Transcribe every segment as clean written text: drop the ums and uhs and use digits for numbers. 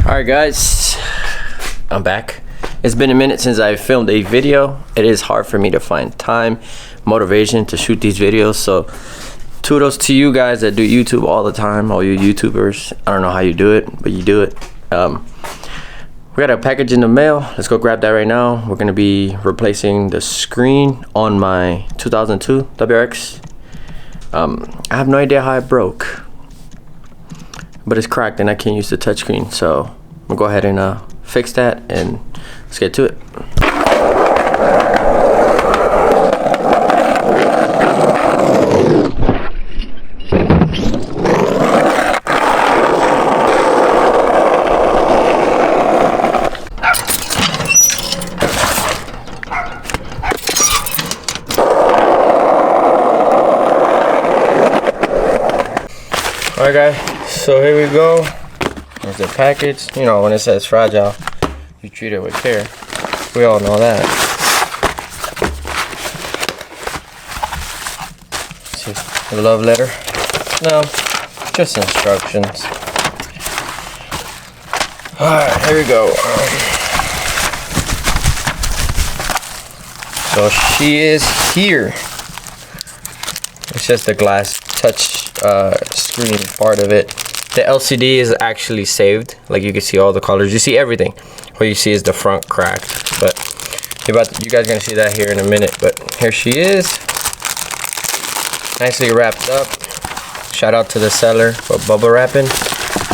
Alright guys, I'm back. It's been a minute since I filmed a video. It is hard for me to find time, motivation to shoot these videos, so kudos to you guys that do YouTube all the time, all you YouTubers. I don't know how you do it, but you do it. We got a package in the mail. Let's go grab that right now. We're gonna be replacing the screen on my 2002 WRX. I have no idea how it broke, but it's cracked and I can't use the touchscreen, so we'll go ahead and fix that and let's get to it. Alright guys, so here we go. There's the package. You know, when it says fragile, you treat it with care. We all know that. It's just a love letter. No, just instructions. Alright, here we go. So she is here. It's just the glass touch screen part of it. The LCD is actually saved, like you can see all the colors, you see everything. What you see is the front cracked, but you guys are gonna see that here in a minute. But here she is, nicely wrapped up. Shout out to the seller for bubble wrapping,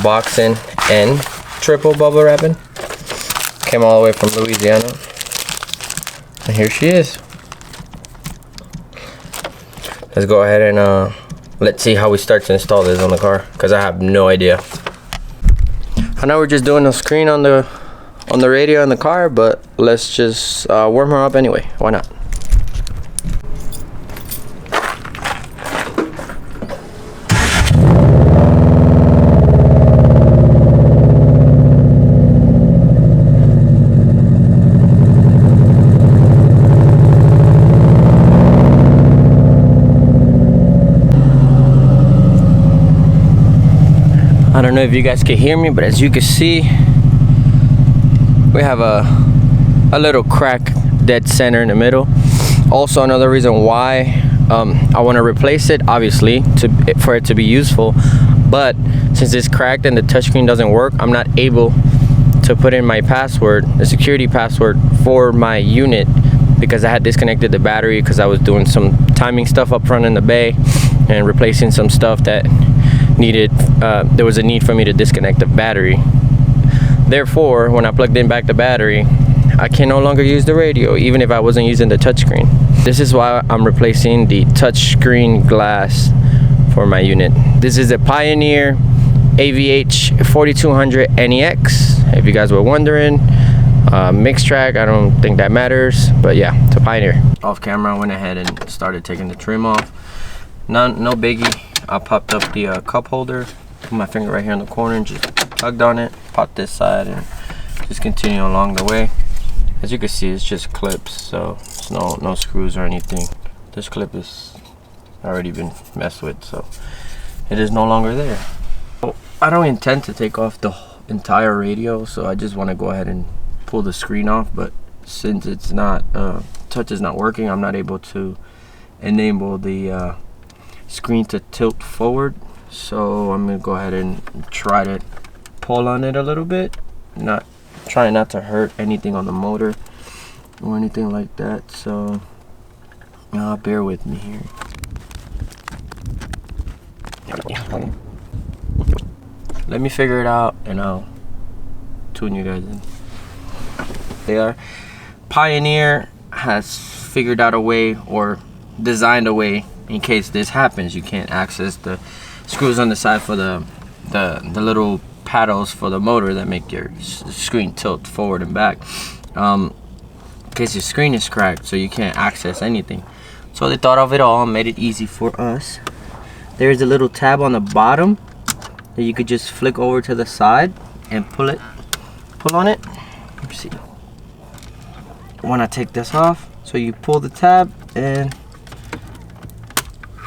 boxing, and triple bubble wrapping. Came all the way from Louisiana, and here she is. Let's go ahead and let's see how we start to install this on the car, because I have no idea. I know we're just doing a screen on the radio in the car, but let's just warm her up anyway. Why not? I don't know if you guys can hear me, but as you can see, we have a little crack dead center in the middle. Also, another reason why I want to replace it, obviously, for it to be useful, but since it's cracked and the touchscreen doesn't work, I'm not able to put in my password, the security password for my unit, because I had disconnected the battery because I was doing some timing stuff up front in the bay and replacing some stuff that needed, there was a need for me to disconnect the battery. Therefore, when I plugged in back the battery, I can no longer use the radio, even if I wasn't using the touchscreen. This is why I'm replacing the touchscreen glass for my unit. This is a Pioneer AVH4200NEX, if you guys were wondering. Mixed track, I don't think that matters, but yeah, it's a Pioneer. Off camera, I went ahead and started taking the trim off. No biggie. I popped up the cup holder, put my finger right here in the corner and just tugged on it, popped this side, and just continue along the way. As you can see, it's just clips, so it's no screws or anything. This clip is already been messed with, so it is no longer there. So I don't intend to take off the entire radio, so I just want to go ahead and pull the screen off, but since it's not touch is not working, I'm not able to enable the screen to tilt forward, so I'm gonna go ahead and try to pull on it a little bit, trying not to hurt anything on the motor or anything like that, so bear with me here. Let me figure it out and I'll tune you guys in. Pioneer has figured out a way, or designed a way, in case this happens. You can't access the screws on the side for the little paddles for the motor that make your screen tilt forward and back, in case your screen is cracked, so you can't access anything. So they thought of it all and made it easy for us. There's a little tab on the bottom that you could just flick over to the side and pull on it. Let's see. When I take this off, so you pull the tab and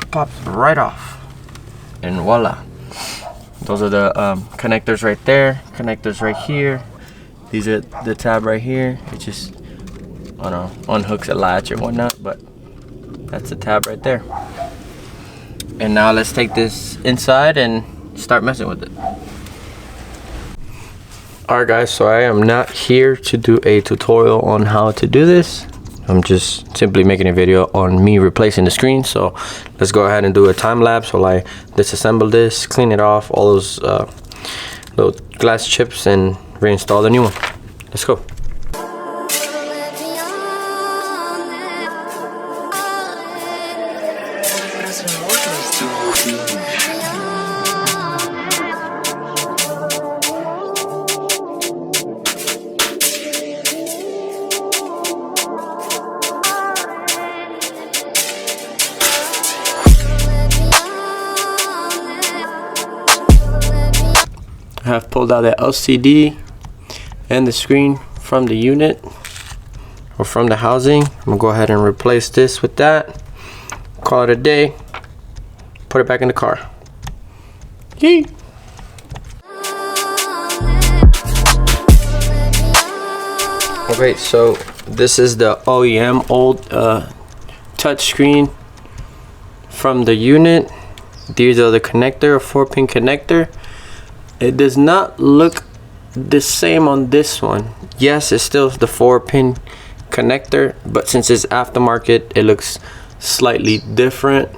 pops right off, and voila, Those are the connectors right there, connectors right here. These are the tab right here. It just, I don't know, unhooks a latch or whatnot, but that's the tab right there. And now let's take this inside and start messing with it. Alright guys, so I am not here to do a tutorial on how to do this. I'm just simply making a video on me replacing the screen. So let's go ahead and do a time lapse while I disassemble this, clean it off, all those little glass chips, and reinstall the new one. Let's go. I have pulled out the LCD and the screen from the unit or from the housing. I'm gonna go ahead and replace this with that. Call it a day. Put it back in the car. Yee. Okay, so this is the OEM old touch screen from the unit. These are the connector, a 4-pin connector. It does not look the same on this one. Yes, it's still the 4-pin connector, but since it's aftermarket, it looks slightly different.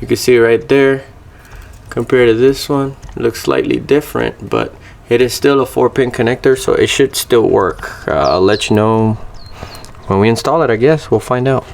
You can see right there, compared to this one, it looks slightly different, but it is still a 4-pin connector, so it should still work. I'll let you know when we install it, I guess. We'll find out.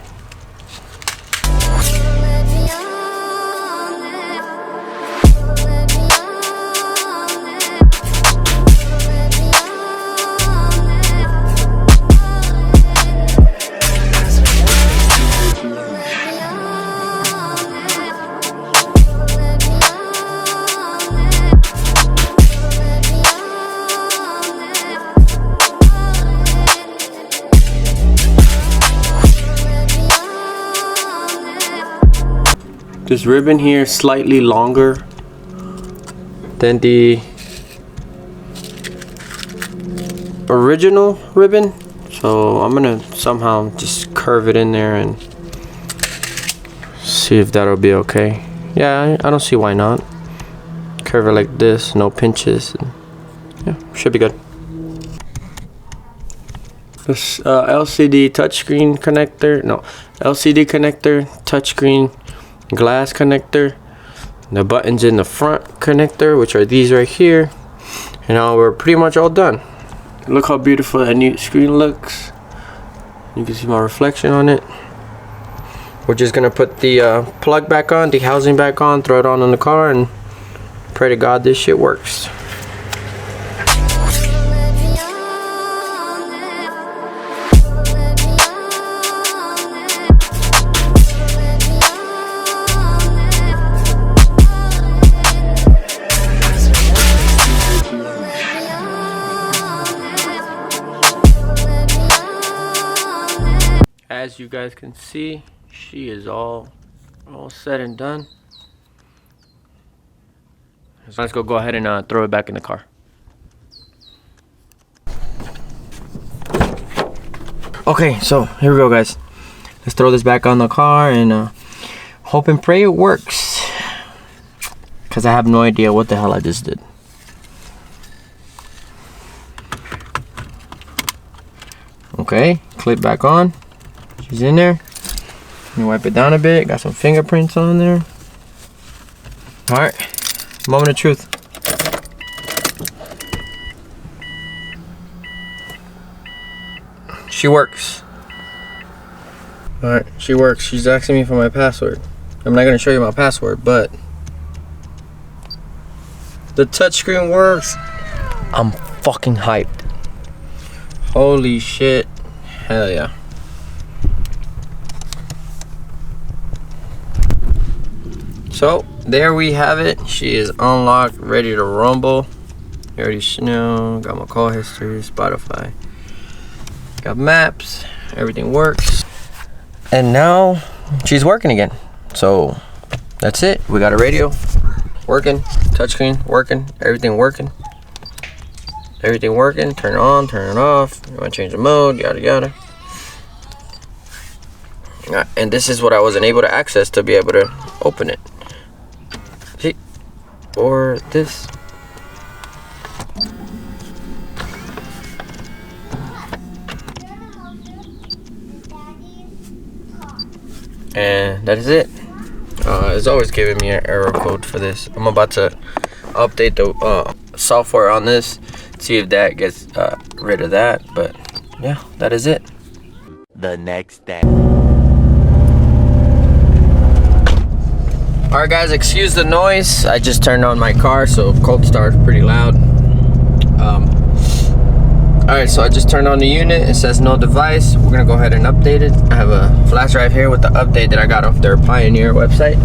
This ribbon here is slightly longer than the original ribbon, so I'm gonna somehow just curve it in there and see if that'll be okay. Yeah, I don't see why not. Curve it like this, no pinches. Yeah, should be good. This LCD touchscreen connector, no, LCD connector, touchscreen glass connector, the buttons in the front connector, which are these right here, and now we're pretty much all done. Look how beautiful that new screen looks. You can see my reflection on it. We're just gonna put the plug back on, the housing back on, throw it on in the car, and pray to God this shit works. As you guys can see, she is all said and done. Let's go ahead and throw it back in the car. Okay, so here we go, guys. Let's throw this back on the car and hope and pray it works, because I have no idea what the hell I just did. Okay, clip back on. She's in there. Let me wipe it down a bit. Got some fingerprints on there. Alright, moment of truth. She works. Alright, she works. She's asking me for my password. I'm not going to show you my password, but the touchscreen works. I'm fucking hyped. Holy shit. Hell yeah. So there we have it. She is unlocked, ready to rumble. You already know. Got my call history, Spotify. Got maps. Everything works. And now she's working again. So that's it. We got a radio working. touchscreen working, everything working. Everything working, turn it on, turn it off. You want to change the mode, yada yada. And this is what I wasn't able to access to be able to open it. See? Or this. And that is it. It's always giving me an error code for this. I'm about to update the software on this, see if that gets rid of that. But yeah, that is it. The next day. Alright guys, excuse the noise. I just turned on my car, so cold start's pretty loud. Alright, so I just turned on the unit. It says no device. We're gonna go ahead and update it. I have a flash drive here with the update that I got off their Pioneer website.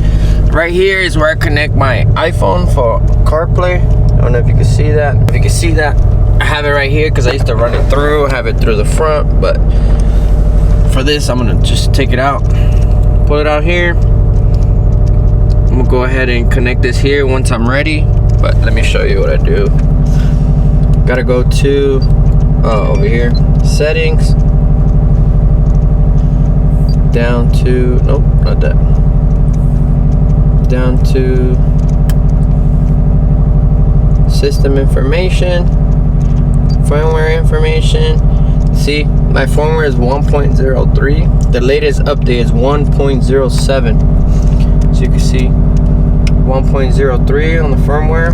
Right here is where I connect my iPhone for CarPlay. I don't know if you can see that. If you can see that, I have it right here because I used to run it through, have it through the front. But for this, I'm gonna just take it out, pull it out here. I'm gonna go ahead and connect this here once I'm ready. But let me show you what I do. Gotta go to over here, settings, down to, nope, not that, down to system information, firmware information. See, my firmware is 1.03. The latest update is 1.07. So you can see 1.03 on the firmware,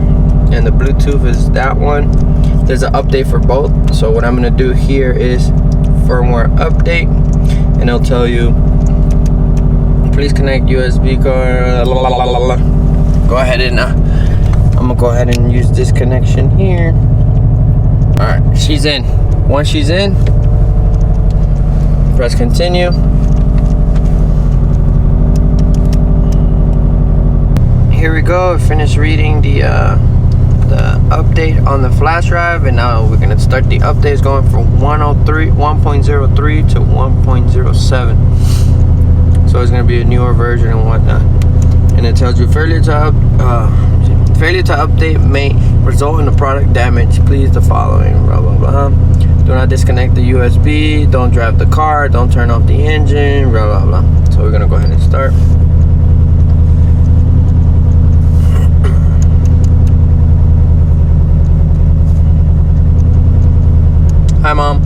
and the Bluetooth is that one. There's an update for both. So what I'm gonna do here is firmware update, and it'll tell you please connect USB card. Go ahead and I'm gonna go ahead and use this connection here. All right, she's in. Once she's in, press continue. Here we go. Finish reading the update on the flash drive, and now we're gonna start the updates going from 1.03 to 1.07. So it's gonna be a newer version and whatnot. And it tells you failure to update may result in a product damage. Please the following. Blah blah blah. Do not disconnect the USB. Don't drive the car. Don't turn off the engine. Blah blah blah. So we're gonna go ahead and start. Hi, Mom.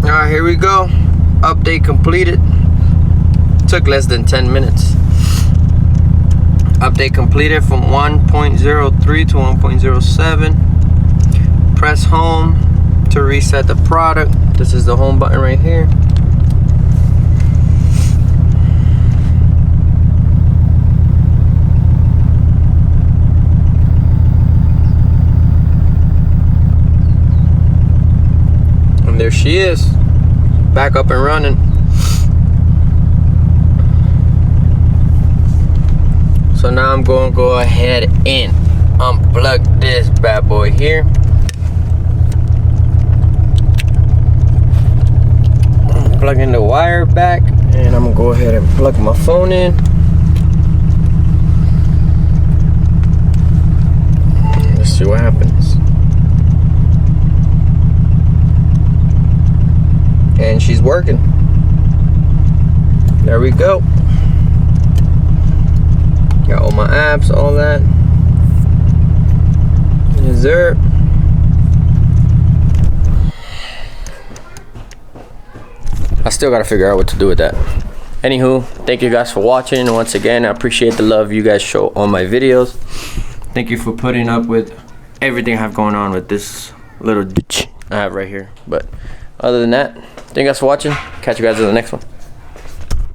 All right, here we go. Update completed. Took less than 10 minutes. Update completed from 1.03 to 1.07. Press home to reset the product. This is the home button right here. And there she is, back up and running. So now I'm going to go ahead and unplug this bad boy here. Plug in the wire back, and I'm gonna go ahead and plug my phone in. Let's see what happens. And she's working. There we go. Got all my apps, all that. Yes, sir. I still gotta figure out what to do with that. Anywho, thank you guys for watching. Once again, I appreciate the love you guys show on my videos. Thank you for putting up with everything I have going on with this little bitch I have right here. But other than that, thank you guys for watching. Catch you guys in the next one.